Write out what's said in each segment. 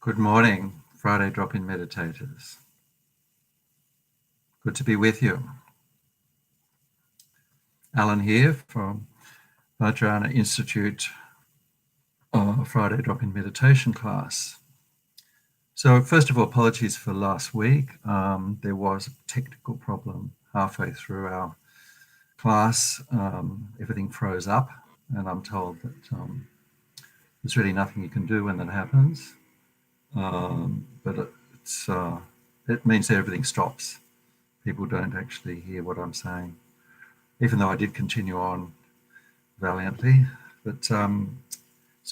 Good morning, Friday Drop-In Meditators. Good to be with you. Alan here from Vajrayana Institute Friday Drop-In Meditation class. So first of all, apologies for last week. There was a technical problem halfway through our class. Everything froze up, and I'm told that there's really nothing you can do when that happens. But it means that everything stops. People don't actually hear what I'm saying, even though I did continue on valiantly. But so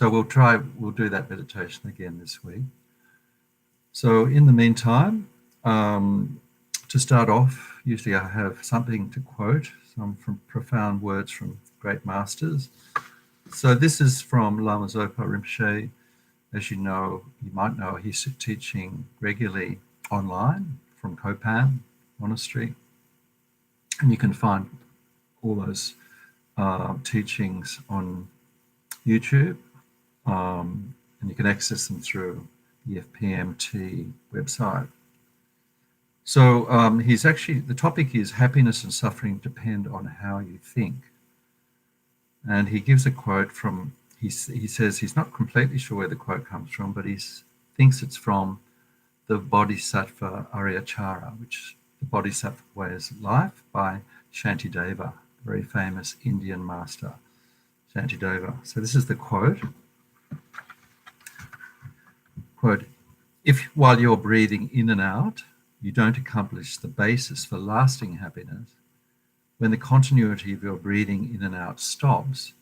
we'll do that meditation again this week. So in the meantime, to start off, usually I have something to quote, some from profound words from great masters. So this is from Lama Zopa Rinpoche. As you might know, he's teaching regularly online from Kopan Monastery. And you can find all those teachings on YouTube, and you can access them through the FPMT website. So the topic is happiness and suffering depend on how you think. And he gives a quote from, he says he's not completely sure where the quote comes from, but he thinks it's from the Bodhisattva Aryachara, which the Bodhisattva Ways of Life by Shantideva, very famous Indian master, Shantideva. So this is the quote. Quote, if while you're breathing in and out, you don't accomplish the basis for lasting happiness, when the continuity of your breathing in and out stops,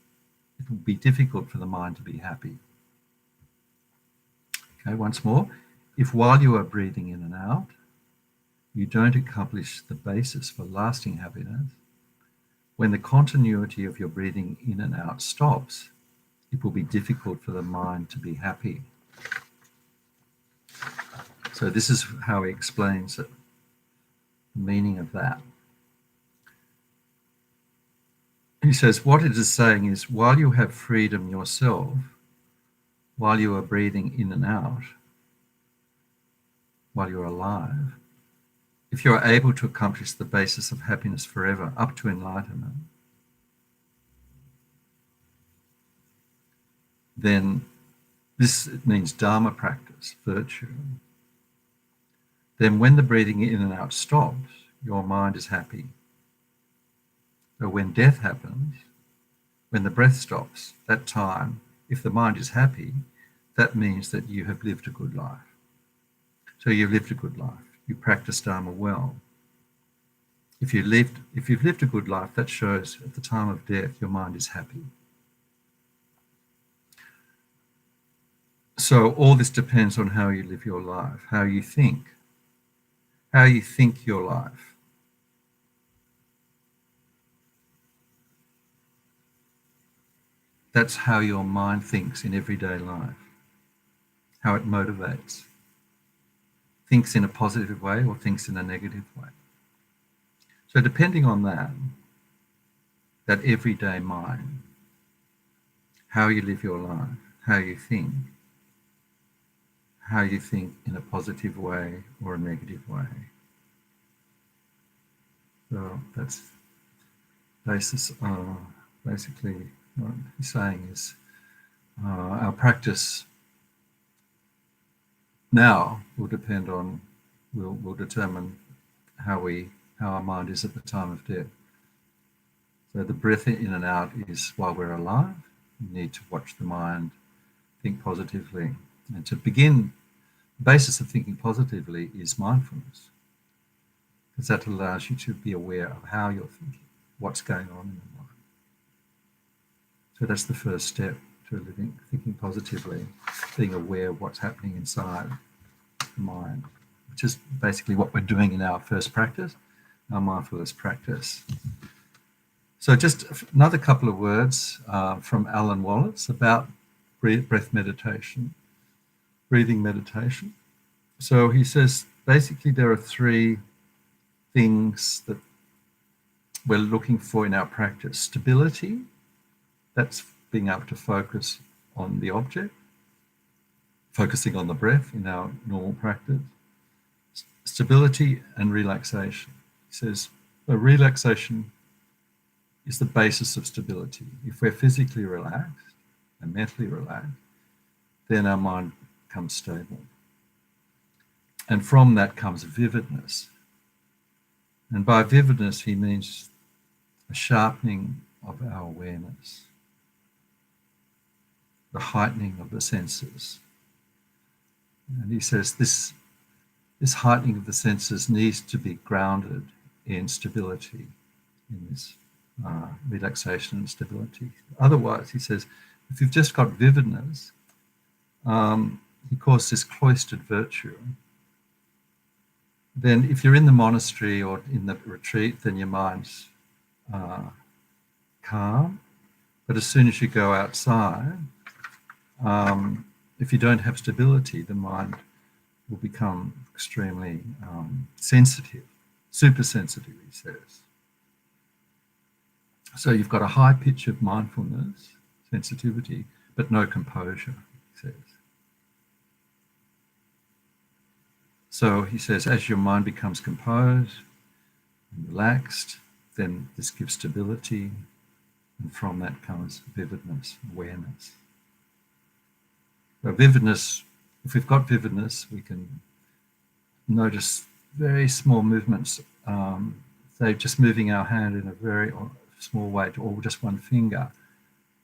it will be difficult for the mind to be happy. Okay, once more. If while you are breathing in and out, you don't accomplish the basis for lasting happiness, when the continuity of your breathing in and out stops, it will be difficult for the mind to be happy. So this is how he explains it, the meaning of that. He says, what it is saying is, while you have freedom yourself, while you are breathing in and out, while you're alive, if you are able to accomplish the basis of happiness forever, up to enlightenment, then this means Dharma practice, virtue. Then when the breathing in and out stops, your mind is happy. So when death happens, when the breath stops, that time, if the mind is happy, that means that you have lived a good life. So you've lived a good life. You practice Dharma well. If you've lived a good life, that shows at the time of death, your mind is happy. So all this depends on how you live your life, how you think your life. That's how your mind thinks in everyday life, how it motivates. Thinks in a positive way or thinks in a negative way. So depending on that everyday mind, how you live your life, how you think in a positive way or a negative way. So that's basically what he's saying is our practice now will determine how our mind is at the time of death. So the breath in and out is while we're alive. You need to watch the mind, think positively. And to begin, the basis of thinking positively is mindfulness, because that allows you to be aware of how you're thinking, what's going on in the mind. So that's the first step to thinking positively, being aware of what's happening inside the mind, which is basically what we're doing in our first practice, our mindfulness practice. So just another couple of words from Alan Wallace about breath meditation, breathing meditation. So he says, basically there are three things that we're looking for in our practice. Stability, that's being able to focus on the object. focusing on the breath in our normal practice. Stability and relaxation. He says, relaxation is the basis of stability. If we're physically relaxed and mentally relaxed, then our mind becomes stable. And from that comes vividness. And by vividness, he means a sharpening of our awareness, the heightening of the senses. And he says this heightening of the senses needs to be grounded in stability, in this relaxation and stability. Otherwise, he says, if you've just got vividness, he calls this cloistered virtue. Then if you're in the monastery or in the retreat, then your mind's calm. But as soon as you go outside, if you don't have stability, the mind will become extremely sensitive, super sensitive, he says. So you've got a high pitch of mindfulness, sensitivity, but no composure, he says. So he says, as your mind becomes composed and relaxed, then this gives stability, and from that comes vividness, awareness. So vividness, if we've got vividness, we can notice very small movements, say just moving our hand in a very small way, or just one finger,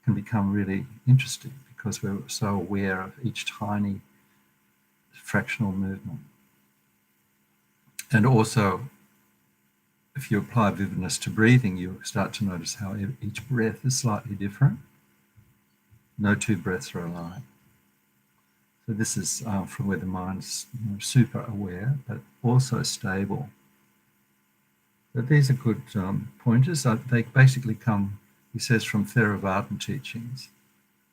can become really interesting because we're so aware of each tiny fractional movement. And also, if you apply vividness to breathing, you start to notice how each breath is slightly different. No two breaths are alike. So this is from where the mind's super aware, but also stable. But these are good pointers. They basically come, he says, from Theravadan teachings.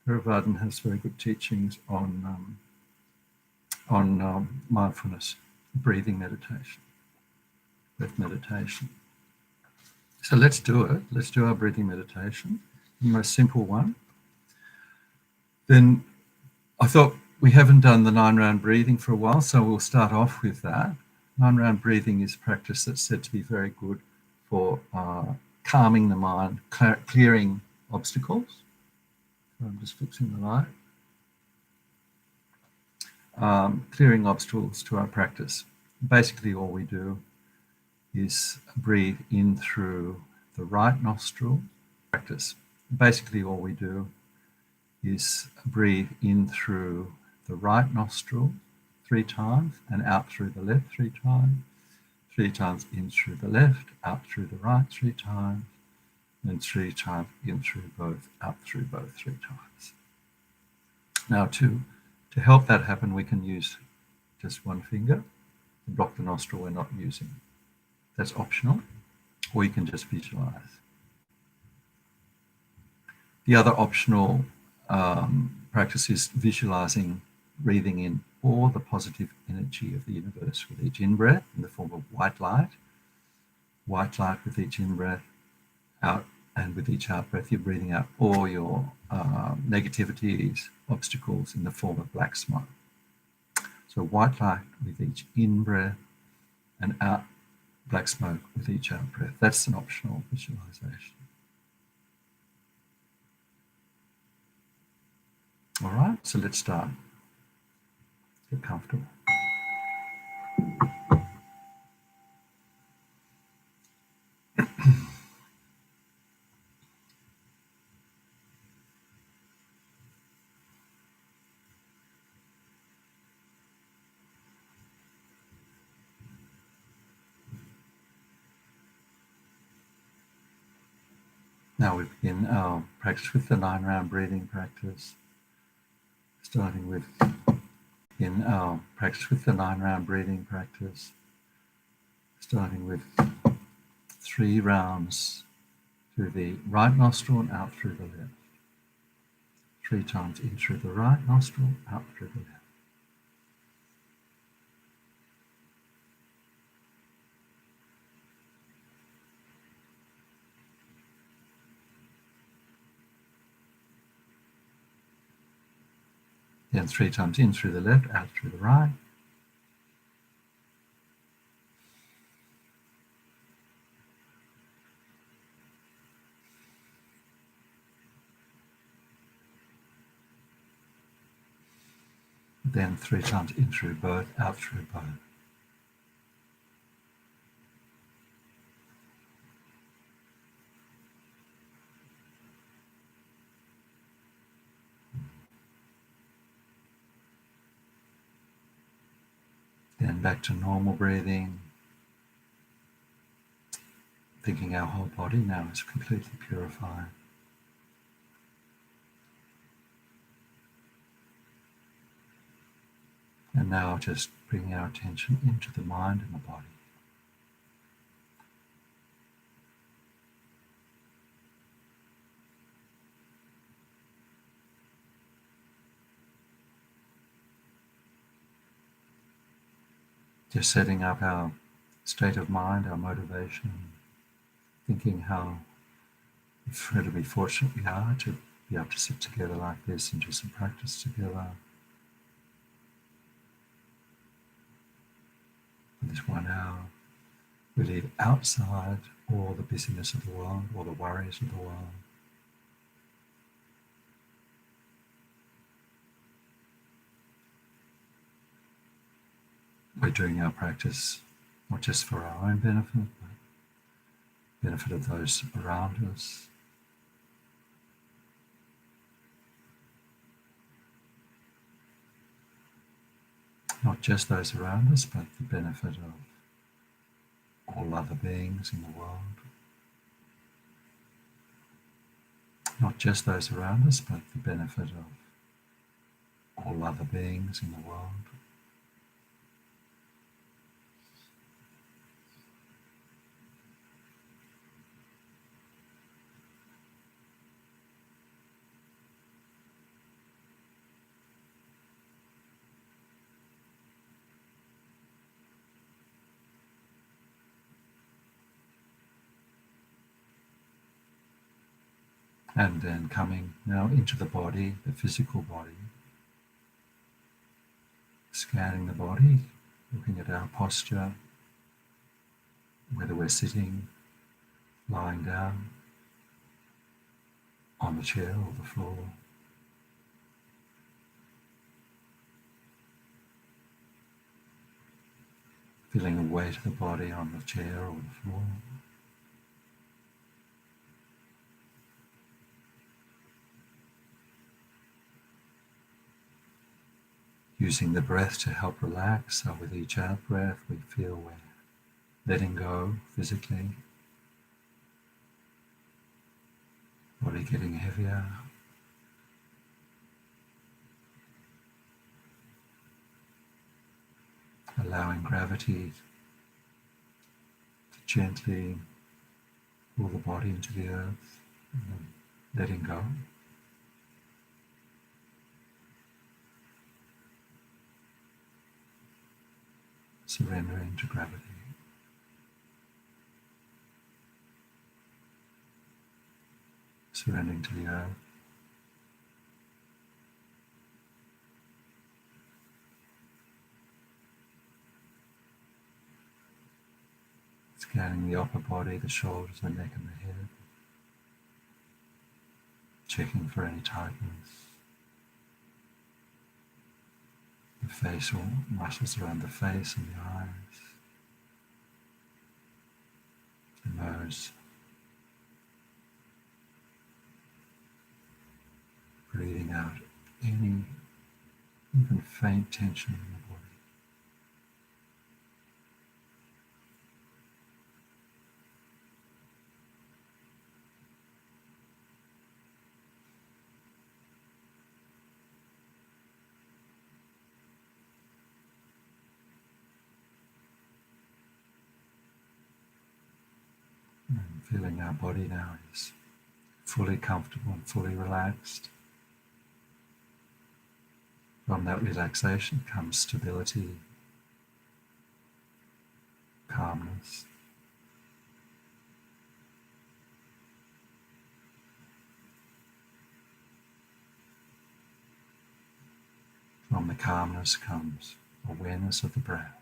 Theravadan has very good teachings on mindfulness, breathing meditation, breath meditation. So let's do it. Let's do our breathing meditation, the most simple one. Then I thought we haven't done the 9-round breathing for a while, so we'll start off with that. 9-round breathing is practice that's said to be very good for calming the mind, clearing obstacles. So I'm just fixing the light. Clearing obstacles to our practice. Basically, all we do is breathe in through the right nostril. Practice. Basically, all we do is breathe in through the right nostril 3 times and out through the left 3 times. 3 times in through the left, out through the right 3 times, and 3 times in through both, out through both 3 times. Now to help that happen, we can use just one finger to block the nostril we're not using. That's optional, or you can just visualize. The other optional practice is visualizing breathing in all the positive energy of the universe with each in-breath in the form of white light with each in-breath, out, and with each out-breath you're breathing out all your negativities, obstacles in the form of black smoke. So white light with each in-breath and out, black smoke with each out-breath. That's an optional visualization. All right, so let's start. Get comfortable. Now we begin our practice with the 9-round breathing practice, starting with in our practice with the 9-round breathing practice, starting with 3 rounds through the right nostril and out through the left. 3 times in through the right nostril, out through the left. Then 3 times in through the left, out through the right. Then 3 times in through both, out through both. Then back to normal breathing, thinking our whole body now is completely purified. And now just bringing our attention into the mind and the body. Just setting up our state of mind, our motivation, thinking how incredibly fortunate we are to be able to sit together like this and do some practice together. For this 1 hour, we leave outside all the busyness of the world, all the worries of the world. We're doing our practice not just for our own benefit, but benefit of those around us. Not just those around us, but the benefit of all other beings in the world. Not just those around us, but the benefit of all other beings in the world. And then coming now into the body, the physical body, scanning the body, looking at our posture, whether we're sitting, lying down, on the chair or the floor. Feeling the weight of the body on the chair or the floor. Using the breath to help relax, so with each out breath we feel we're letting go physically, body getting heavier, allowing gravity to gently pull the body into the earth, and then letting go. Surrendering to gravity. Surrendering to the earth. Scanning the upper body, the shoulders, the neck and the head. Checking for any tightness. The facial muscles around the face and the eyes, the nose, breathing out any even faint tension in the body. And feeling our body now is fully comfortable and fully relaxed. From that relaxation comes stability, calmness. From the calmness comes awareness of the breath.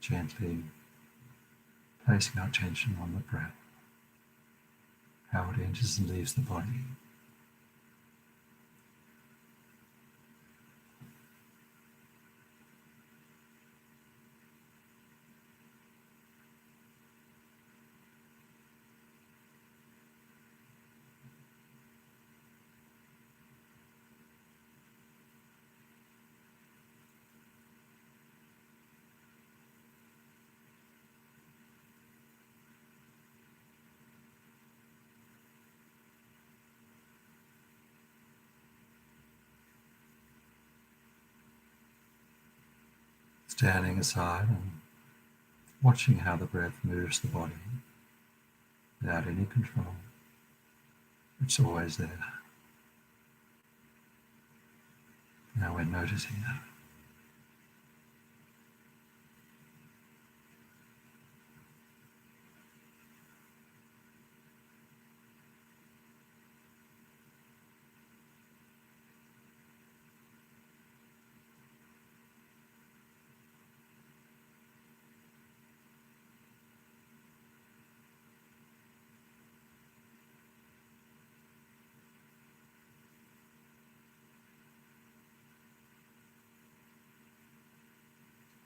Gently placing our attention on the breath, how it enters and leaves the body. Standing aside and watching how the breath moves the body without any control. It's always there. Now we're noticing it.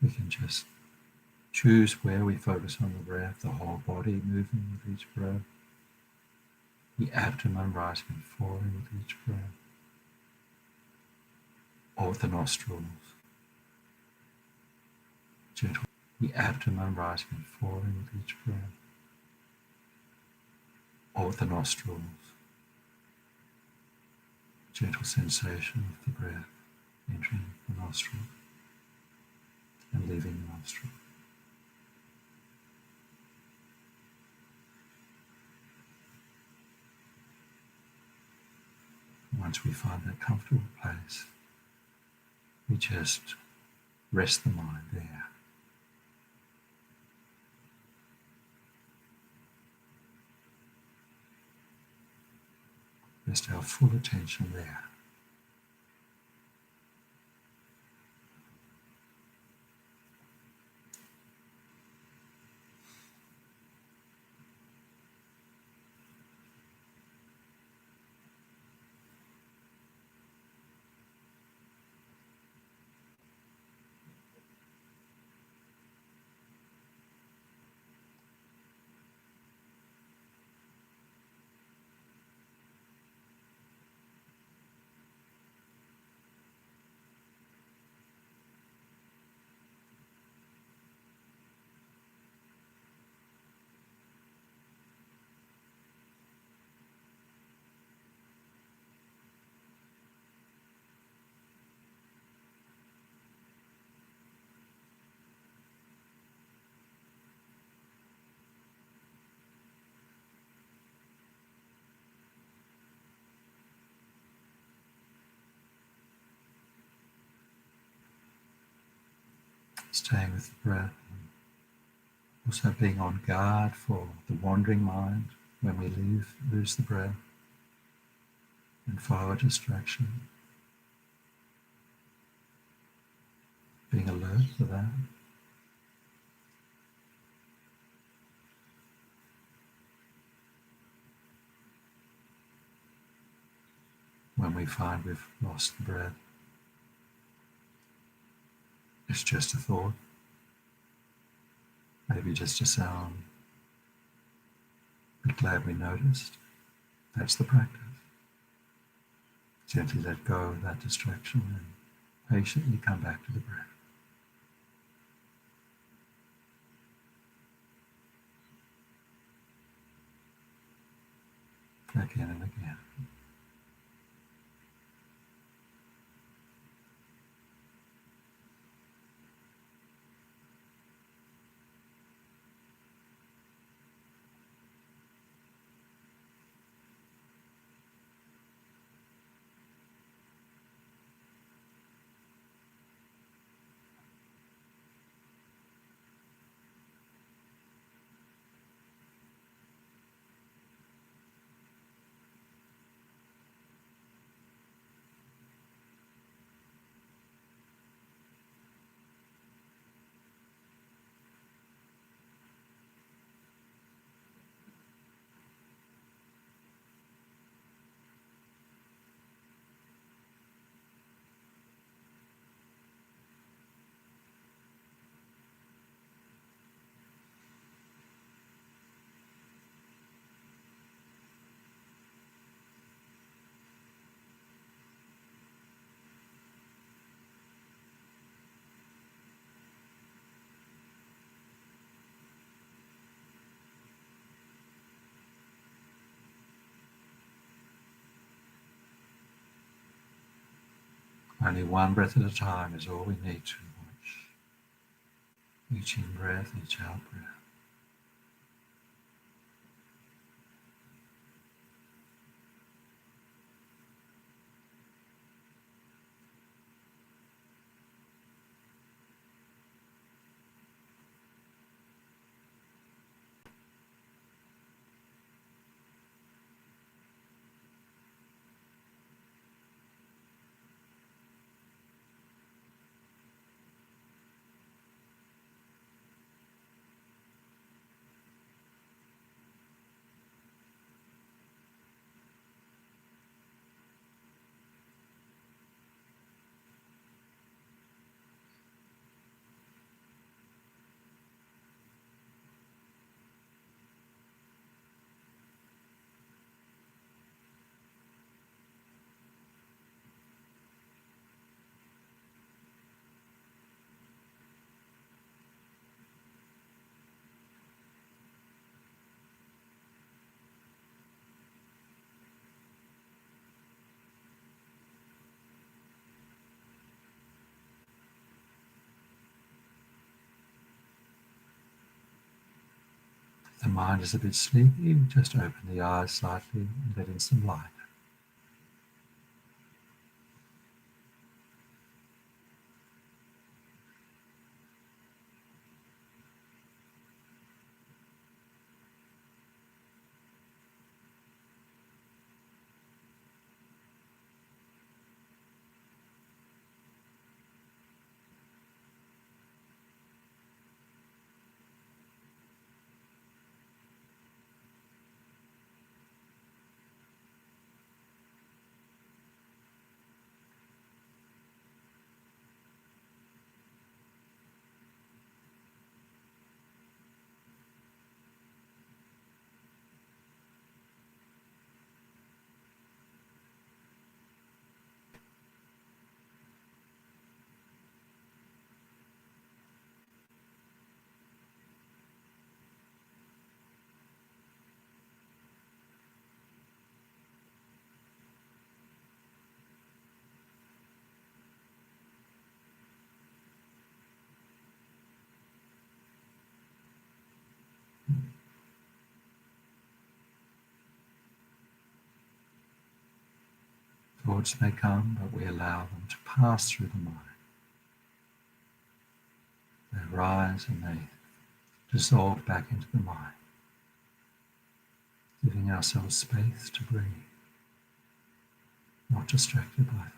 We can just choose where we focus on the breath, the whole body moving with each breath, the abdomen rising and falling with each breath, or with the nostrils, gentle, the abdomen rising and falling with each breath, or with the nostrils, gentle sensation of the breath entering the nostril and leaving the nostril. Once we find that comfortable place, we just rest the mind there. Rest our full attention there. Staying with the breath, and also being on guard for the wandering mind when we lose the breath, and for our distraction. Being alert for that. When we find we've lost the breath, it's just a thought, maybe just a sound, but glad we noticed. That's the practice. Gently let go of that distraction and patiently come back to the breath. Again and again. Only one breath at a time is all we need to watch. Each in-breath, each out-breath. If the mind is a bit sleepy, just open the eyes slightly and let in some light. Thoughts may come, but we allow them to pass through the mind. They rise and they dissolve back into the mind, giving ourselves space to breathe, not distracted by thought.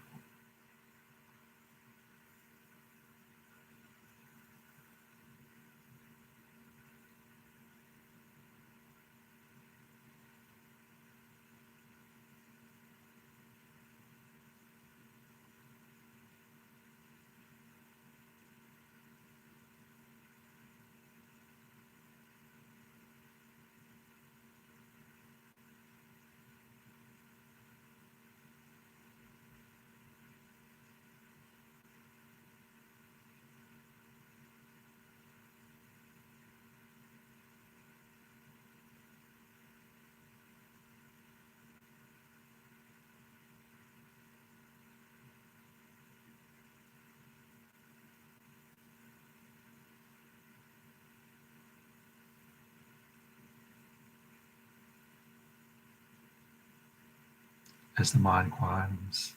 As the mind quietens,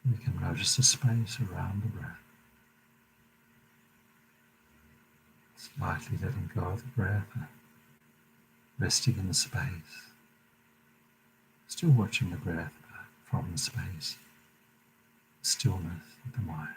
we can notice the space around the breath, slightly letting go of the breath, resting in the space, still watching the breath, but from the space, stillness of the mind.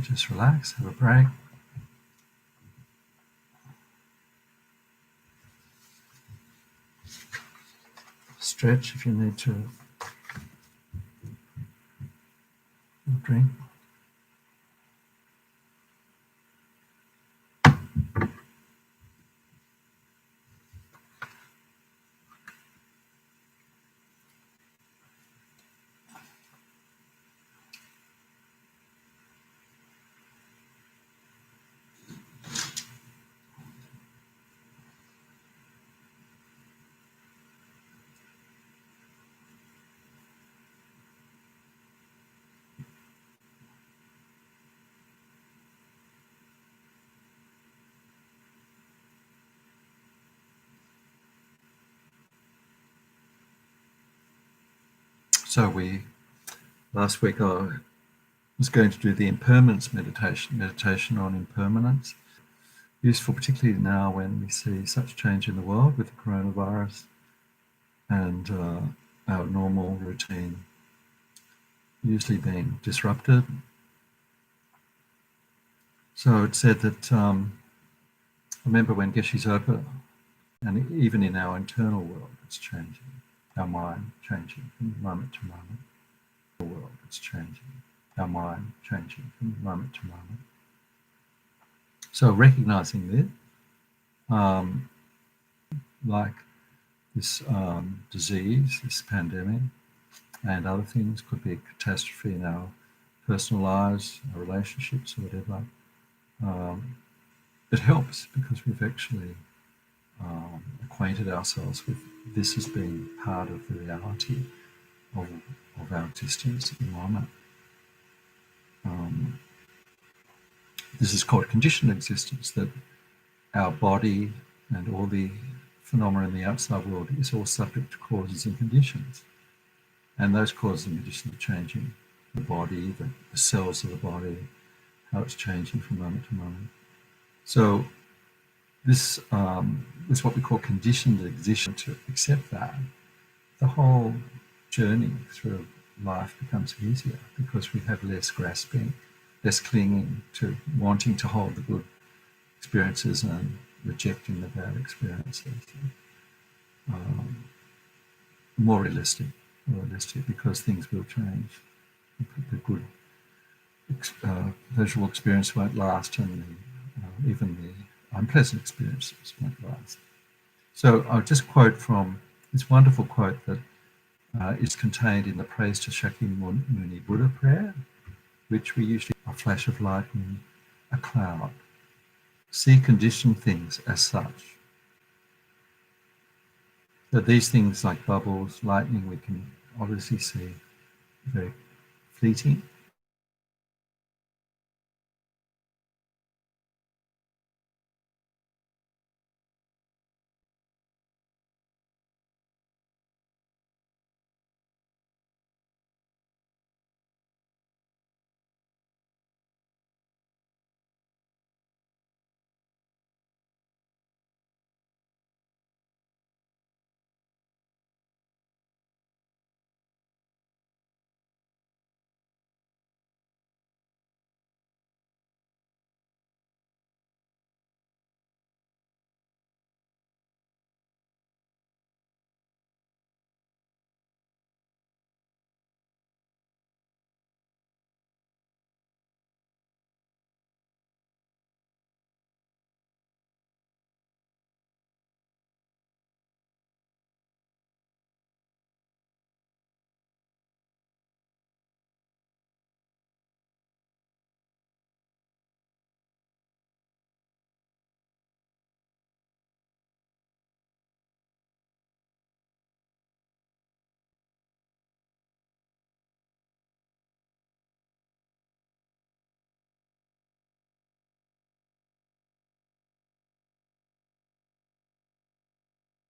just relax, have a break. Stretch if you need to. Drink. So last week I was going to do the impermanence meditation on impermanence. Useful particularly now when we see such change in the world with the coronavirus and our normal routine usually being disrupted. So it said that, remember when Geshe Zopa, and even in our internal world, it's changing. Our mind changing from moment to moment. The world, it's changing. Our mind changing from moment to moment. So recognizing this, like this disease, this pandemic, and other things, could be a catastrophe in our personal lives, our relationships, or whatever. It helps because we've actually acquainted ourselves with this as being part of the reality of our existence at the moment. This is called conditioned existence, that our body and all the phenomena in the outside world is all subject to causes and conditions. And those causes and conditions are changing the body, the cells of the body, how it's changing from moment to moment. So this is what we call conditioned existence. To accept that, the whole journey through life becomes easier because we have less grasping, less clinging to wanting to hold the good experiences and rejecting the bad experiences. More realistic because things will change. The good pleasurable experience won't last, and even the unpleasant experiences won't last. So I'll just quote from this wonderful quote that is contained in the Praise to Shakyamuni Buddha prayer, which we usually a flash of lightning, a cloud. See conditioned things as such. So these things like bubbles, lightning, we can obviously see very fleeting,